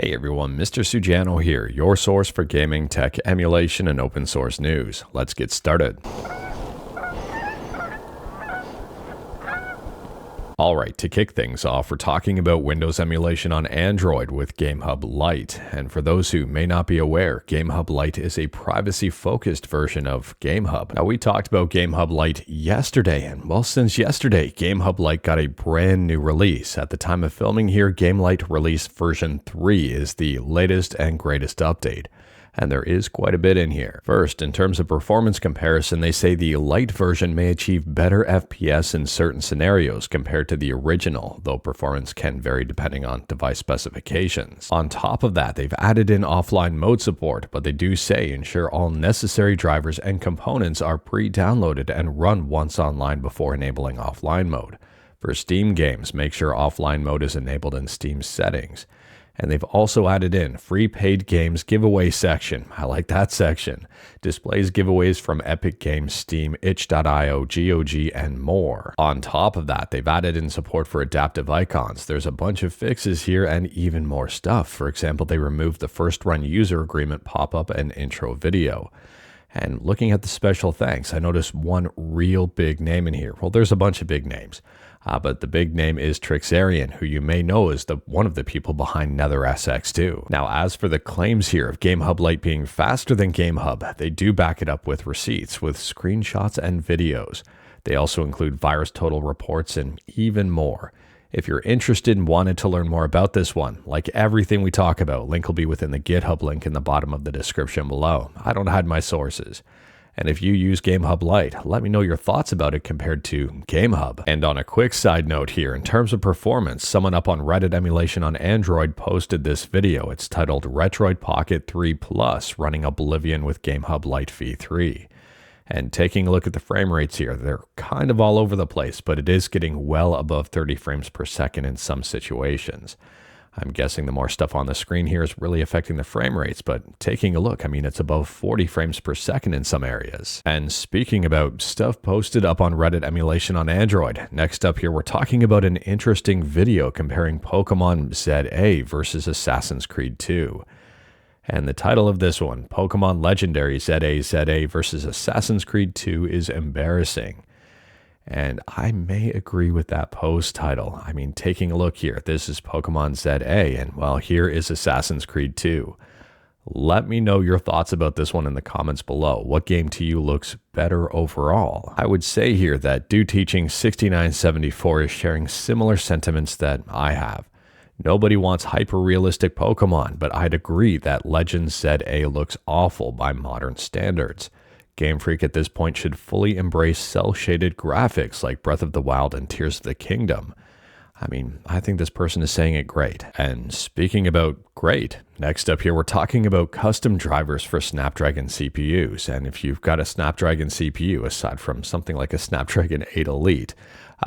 Hey everyone, Mr. Sujano here, your source for gaming, tech, emulation, and open source news. Let's get started. Alright, to kick things off, we're talking about Windows emulation on Android with GameHub Lite. And for those who may not be aware, GameHub Lite is a privacy-focused version of GameHub. Now, we talked about GameHub Lite yesterday, and well, since yesterday, GameHub Lite got a brand new release. At the time of filming here, GameLite Release version 3 is the latest and greatest update. And there is quite a bit in here. First, in terms of performance comparison, they say the Lite version may achieve better FPS in certain scenarios compared to the original, though performance can vary depending on device specifications. On top of that, they've added in offline mode support, but they do say ensure all necessary drivers and components are pre-downloaded and run once online before enabling offline mode. For Steam games, make sure offline mode is enabled in Steam settings. And they've also added in free paid games giveaway section. I like that section. Displays giveaways from Epic Games, Steam, itch.io, GOG, and more. On top of that, they've added in support for adaptive icons. There's a bunch of fixes here and even more stuff. For example, they removed the first run user agreement pop-up and intro video. And looking at the special thanks, I noticed one real big name in here. Well, there's a bunch of big names. But the big name is Trixarian, who you may know is one of the people behind NetherSX2. Now, as for the claims here of GameHub Lite being faster than GameHub, they do back it up with receipts, with screenshots and videos. They also include virus total reports and even more. If you're interested and wanted to learn more about this one, like everything we talk about, link will be within the GitHub link in the bottom of the description below. I don't hide my sources. And if you use GameHub Lite, let me know your thoughts about it compared to GameHub. And on a quick side note here, in terms of performance, someone up on Reddit Emulation on Android posted this video. It's titled Retroid Pocket 3 Plus Running Oblivion with GameHub Lite v3. And taking a look at the frame rates here, they're kind of all over the place, but it is getting well above 30 frames per second in some situations. I'm guessing the more stuff on the screen here is really affecting the frame rates, but taking a look, I mean, it's above 40 frames per second in some areas. And speaking about stuff posted up on Reddit Emulation on Android, next up here, we're talking about an interesting video comparing Pokémon ZA versus Assassin's Creed 2. And the title of this one, Pokémon Legendary ZA versus Assassin's Creed 2 is embarrassing. And I may agree with that post title. I mean, taking a look here, this is Pokémon ZA, and well, here is Assassin's Creed 2. Let me know your thoughts about this one in the comments below. What game to you looks better overall? I would say here that Dude Teaching 6974 is sharing similar sentiments that I have. Nobody wants hyper-realistic Pokemon, but I'd agree that Legends ZA looks awful by modern standards. Game Freak at this point should fully embrace cel-shaded graphics like Breath of the Wild and Tears of the Kingdom. I mean, I think this person is saying it great. And speaking about great, next up here we're talking about custom drivers for Snapdragon CPUs. And if you've got a Snapdragon CPU, aside from something like a Snapdragon 8 Elite,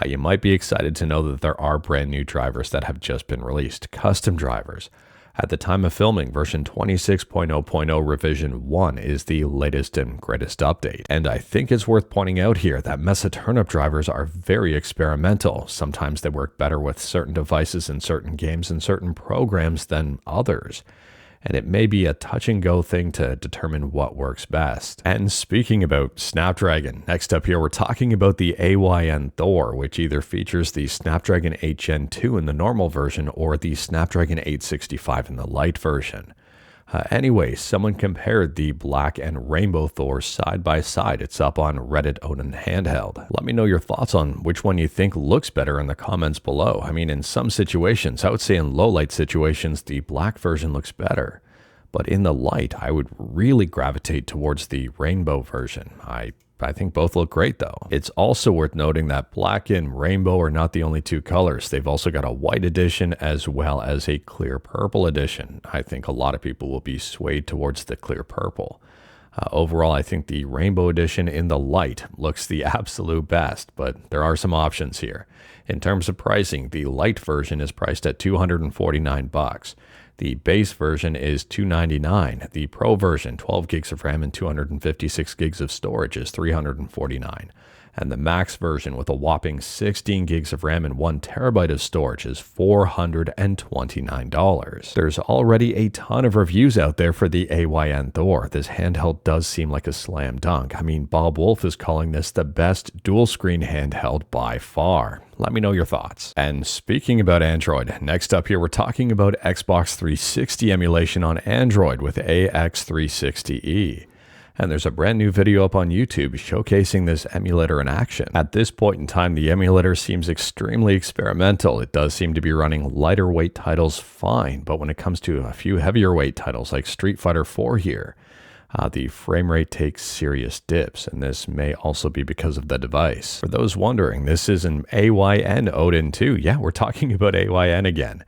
you might be excited to know that there are brand new drivers that have just been released, custom drivers. At the time of filming, version 26.0.0 revision 1 is the latest and greatest update. And I think it's worth pointing out here that Mesa Turnip drivers are very experimental. Sometimes they work better with certain devices in certain games and certain programs than others. And it may be a touch-and-go thing to determine what works best. And speaking about Snapdragon, next up here we're talking about the AYN Thor, which either features the Snapdragon 8 Gen 2 in the normal version or the Snapdragon 865 in the Lite version. Anyway, someone compared the black and rainbow Thor side by side. It's up on Reddit Odin Handheld. Let me know your thoughts on which one you think looks better in the comments below. I mean, in some situations, I would say in low light situations, the black version looks better. But in the light, I would really gravitate towards the rainbow version. I think both look great though. It's also worth noting that black and rainbow are not the only two colors. They've also got a white edition as well as a clear purple edition. I think a lot of people will be swayed towards the clear purple. Overall, I think the rainbow edition in the light looks the absolute best, but there are some options here. In terms of pricing, the light version is priced at $249. The base version is $299. The Pro version, 12 gigs of RAM and 256 gigs of storage, is $349. and the max version with a whopping 16 gigs of RAM and 1 terabyte of storage is $429. There's already a ton of reviews out there for the AYN Thor. This handheld does seem like a slam dunk. I mean, Bob Wolf is calling this the best dual screen handheld by far. Let me know your thoughts. And speaking about Android, next up here we're talking about Xbox 360 emulation on Android with AX360E. And there's a brand new video up on YouTube showcasing this emulator in action. At this point in time, the emulator seems extremely experimental. It does seem to be running lighter weight titles fine, but when it comes to a few heavier weight titles like Street Fighter 4 here, the frame rate takes serious dips, and this may also be because of the device. For those wondering, this is an AYN Odin 2. Yeah, we're talking about AYN again.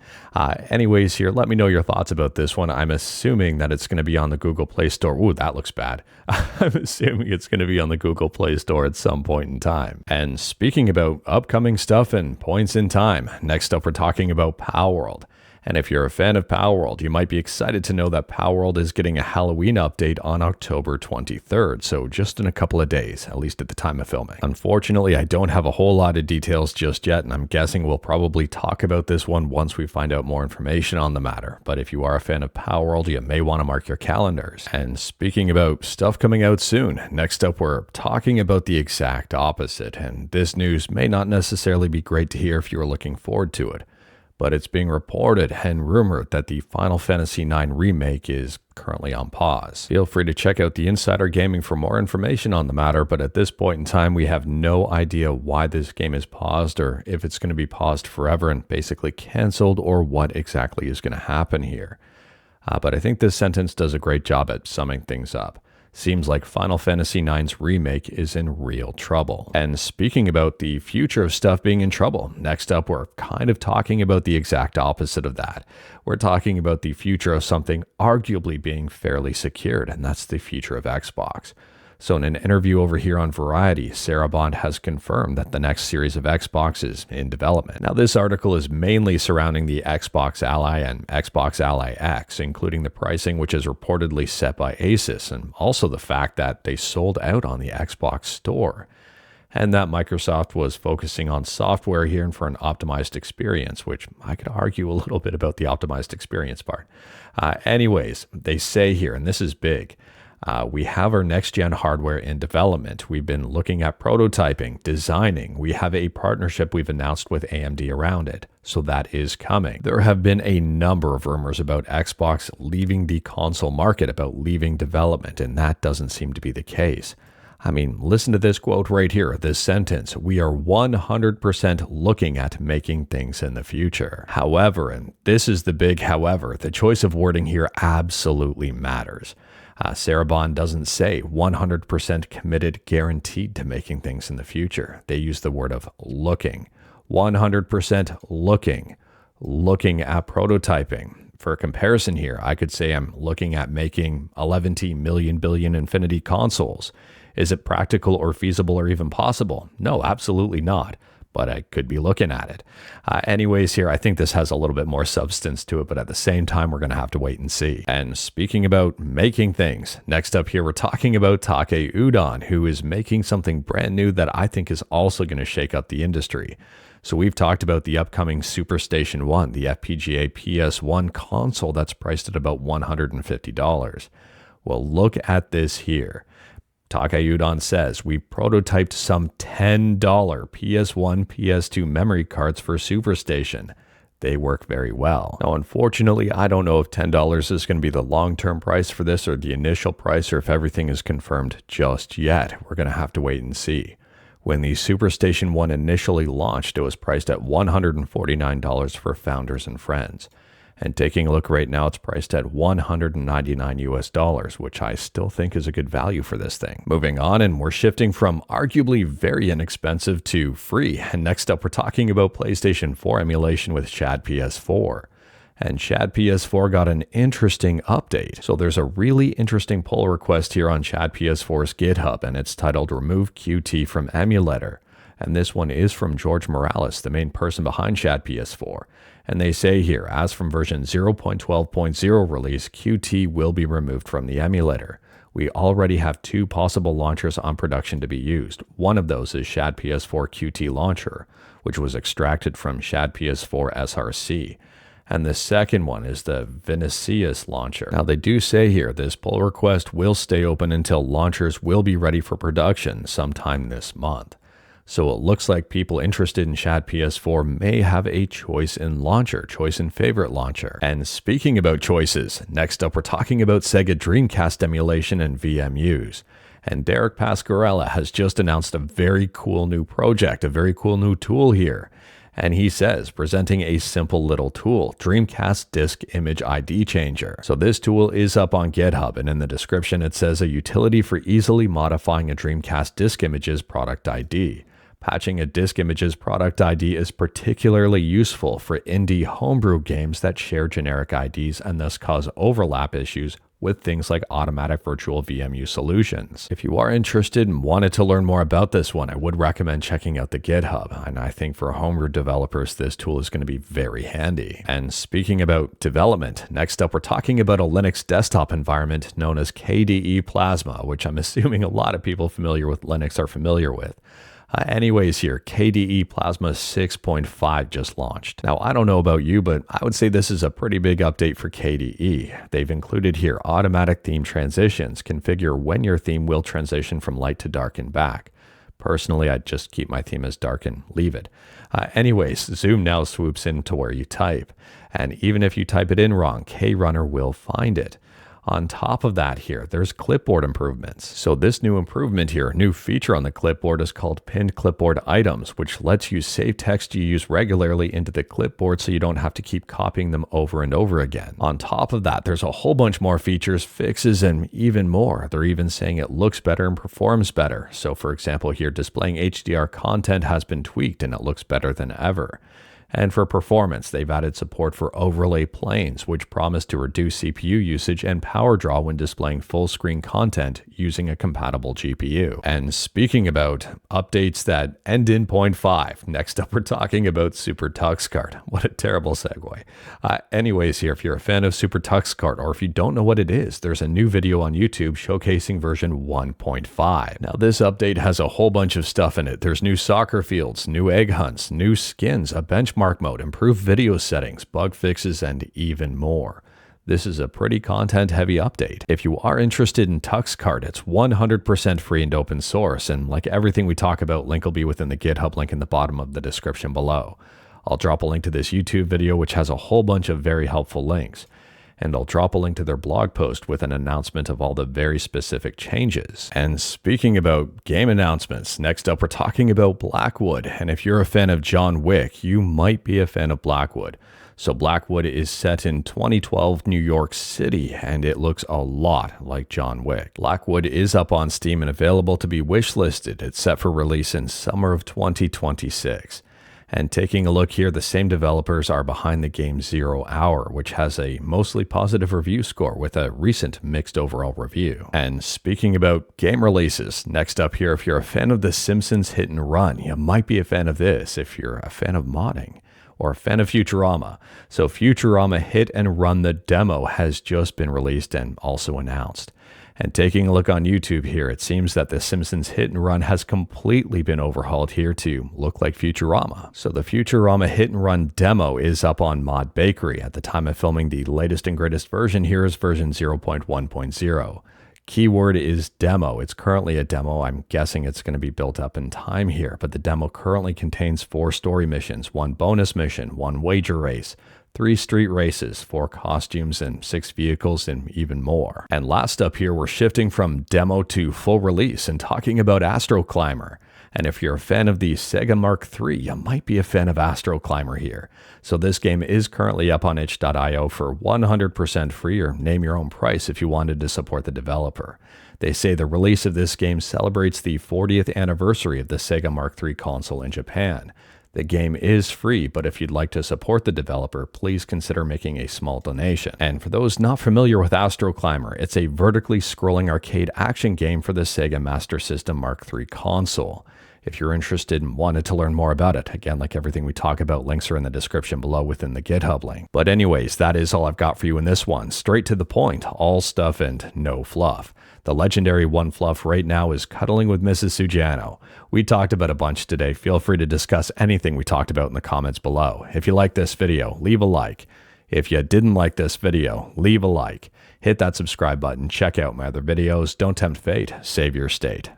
Anyways, here, let me know your thoughts about this one. I'm assuming that it's going to be on the Google Play Store. Ooh, that looks bad. I'm assuming it's going to be on the Google Play Store at some point in time. And speaking about upcoming stuff and points in time, next up we're talking about Palworld. And if you're a fan of Palworld, you might be excited to know that Palworld is getting a Halloween update on October 23rd, so just in a couple of days, at least at the time of filming. Unfortunately, I don't have a whole lot of details just yet, and I'm guessing we'll probably talk about this one once we find out more information on the matter. But if you are a fan of Palworld, you may want to mark your calendars. And speaking about stuff coming out soon, next up we're talking about the exact opposite, and this news may not necessarily be great to hear if you are looking forward to it. But it's being reported and rumored that the Final Fantasy IX Remake is currently on pause. Feel free to check out the Insider Gaming for more information on the matter, but at this point in time, we have no idea why this game is paused or if it's going to be paused forever and basically canceled or what exactly is going to happen here. But I think this sentence does a great job at summing things up. Seems like Final Fantasy IX's remake is in real trouble. And speaking about the future of stuff being in trouble, next up we're kind of talking about the exact opposite of that. We're talking about the future of something arguably being fairly secured, and that's the future of Xbox. So in an interview over here on Variety, Sarah Bond has confirmed that the next series of Xbox is in development. Now this article is mainly surrounding the Xbox Ally and Xbox Ally X, including the pricing which is reportedly set by Asus, and also the fact that they sold out on the Xbox Store. And that Microsoft was focusing on software here and for an optimized experience, which I could argue a little bit about the optimized experience part. Anyways, they say here, and this is big, we have our next-gen hardware in development. We've been looking at prototyping, designing. We have a partnership we've announced with AMD around it. So that is coming. There have been a number of rumors about Xbox leaving the console market, about leaving development, and that doesn't seem to be the case. I mean, listen to this quote right here, this sentence. We are 100% looking at making things in the future. However, and this is the big however, the choice of wording here absolutely matters. Sarah Bond doesn't say 100% committed, guaranteed to making things in the future. They use the word of looking. 100% looking at prototyping. For comparison here, I could say I'm looking at making 11 million billion infinity consoles. Is it practical or feasible or even possible? No, absolutely not. But I could be looking at it. Anyways, here, I think this has a little bit more substance to it, but at the same time, we're going to have to wait and see. And speaking about making things, next up here, we're talking about Take Udon, who is making something brand new that I think is also going to shake up the industry. So we've talked about the upcoming SuperStation 1, the FPGA PS1 console that's priced at about $150. Well, look at this here. Take Udon says, we prototyped some $10 PS1 PS2 memory cards for SuperStation. They work very well. Now, unfortunately, I don't know if $10 is going to be the long-term price for this or the initial price or if everything is confirmed just yet. We're going to have to wait and see. When the SuperStation 1 initially launched, it was priced at $149 for founders and friends. And taking a look right now, it's priced at $199 US, which I still think is a good value for this thing. Moving on, and we're shifting from arguably very inexpensive to free. And next up, we're talking about PlayStation 4 emulation with ShadPS4. And ShadPS4 got an interesting update. So there's a really interesting pull request here on ShadPS4's GitHub, and it's titled Remove QT from Emulator. And this one is from George Morales, the main person behind ShadPS4. And they say here, as from version 0.12.0 release, QT will be removed from the emulator. We already have 2 possible launchers on production to be used. One of those is ShadPS4 QT Launcher, which was extracted from ShadPS4 SRC. And the second one is the Vinicius launcher. Now, they do say here this pull request will stay open until launchers will be ready for production sometime this month. So it looks like people interested in ShadPS4 may have a choice in favorite launcher. And speaking about choices, next up we're talking about Sega Dreamcast emulation and VMUs. And Derek Pasquarella has just announced a very cool new project, a very cool new tool here. And he says, presenting a simple little tool, Dreamcast Disk Image ID Changer. So this tool is up on GitHub, and in the description it says a utility for easily modifying a Dreamcast disk image's product ID. Patching a disk image's product ID is particularly useful for indie homebrew games that share generic IDs and thus cause overlap issues with things like automatic virtual VMU solutions. If you are interested and wanted to learn more about this one, I would recommend checking out the GitHub, and I think for homebrew developers, this tool is going to be very handy. And speaking about development, next up we're talking about a Linux desktop environment known as KDE Plasma, which I'm assuming a lot of people familiar with Linux are familiar with. Anyways here, KDE Plasma 6.5 just launched. Now, I don't know about you, but I would say this is a pretty big update for KDE. They've included here automatic theme transitions. Configure when your theme will transition from light to dark and back. Personally, I'd just keep my theme as dark and leave it. Anyways, Zoom now swoops in to where you type. And even if you type it in wrong, KRunner will find it. On top of that here, there's clipboard improvements. So this new improvement here, new feature on the clipboard is called pinned clipboard items, which lets you save text you use regularly into the clipboard so you don't have to keep copying them over and over again. On top of that, there's a whole bunch more features, fixes, and even more. They're even saying it looks better and performs better. So for example here, displaying HDR content has been tweaked and it looks better than ever. And for performance, they've added support for overlay planes, which promise to reduce CPU usage and power draw when displaying full screen content using a compatible GPU. And speaking about updates that end in 0.5, next up we're talking about Super Tux Kart. What a terrible segue. Anyways here, if you're a fan of Super Tux Kart, or if you don't know what it is, there's a new video on YouTube showcasing version 1.5. Now this update has a whole bunch of stuff in it. There's new soccer fields, new egg hunts, new skins, a benchmark mode, improved video settings, bug fixes, and even more. This is a pretty content-heavy update. If you are interested in Tux Kart, it's 100% free and open source, and like everything we talk about, link will be within the GitHub link in the bottom of the description below. I'll drop a link to this YouTube video, which has a whole bunch of very helpful links. And I'll drop a link to their blog post with an announcement of all the very specific changes. And speaking about game announcements, next up we're talking about Blackwood. And if you're a fan of John Wick, you might be a fan of Blackwood. So Blackwood is set in 2012 New York City, and it looks a lot like John Wick. Blackwood is up on Steam and available to be wishlisted. It's set for release in summer of 2026. And taking a look here, the same developers are behind the game 0 Hour, which has a mostly positive review score with a recent mixed overall review. And speaking about game releases, next up here, if you're a fan of The Simpsons Hit and Run, you might be a fan of this if you're a fan of modding or a fan of Futurama. So Futurama Hit and Run, the demo, has just been released and also announced. And taking a look on YouTube here, it seems that The Simpsons Hit and Run has completely been overhauled here to look like Futurama. So the Futurama Hit and Run demo is up on Mod Bakery. At the time of filming, the latest and greatest version here is version 0.1.0. Keyword is demo. It's currently a demo. I'm guessing it's going to be built up in time here, but the demo currently contains 4 story missions, 1 bonus mission, 1 wager race, 3 street races, 4 costumes, and 6 vehicles, and even more. And last up here, we're shifting from demo to full release and talking about Astro Climber. And if you're a fan of the Sega Mark III, you might be a fan of Astro Climber here. So this game is currently up on itch.io for 100% free, or name your own price if you wanted to support the developer. They say the release of this game celebrates the 40th anniversary of the Sega Mark III console in Japan. The game is free, but if you'd like to support the developer, please consider making a small donation. And for those not familiar with Astro Climber, it's a vertically scrolling arcade action game for the Sega Master System Mark III console. if you're interested and wanted to learn more about it. Again, like everything we talk about, links are in the description below within the GitHub link. But anyways, that is all I've got for you in this one. Straight to the point, all stuff and no fluff. The legendary one fluff right now is cuddling with Mrs. Sujano. We talked about a bunch today. Feel free to discuss anything we talked about in the comments below. If you like this video, leave a like. If you didn't like this video, leave a like. Hit that subscribe button. Check out my other videos. Don't tempt fate. Save your state.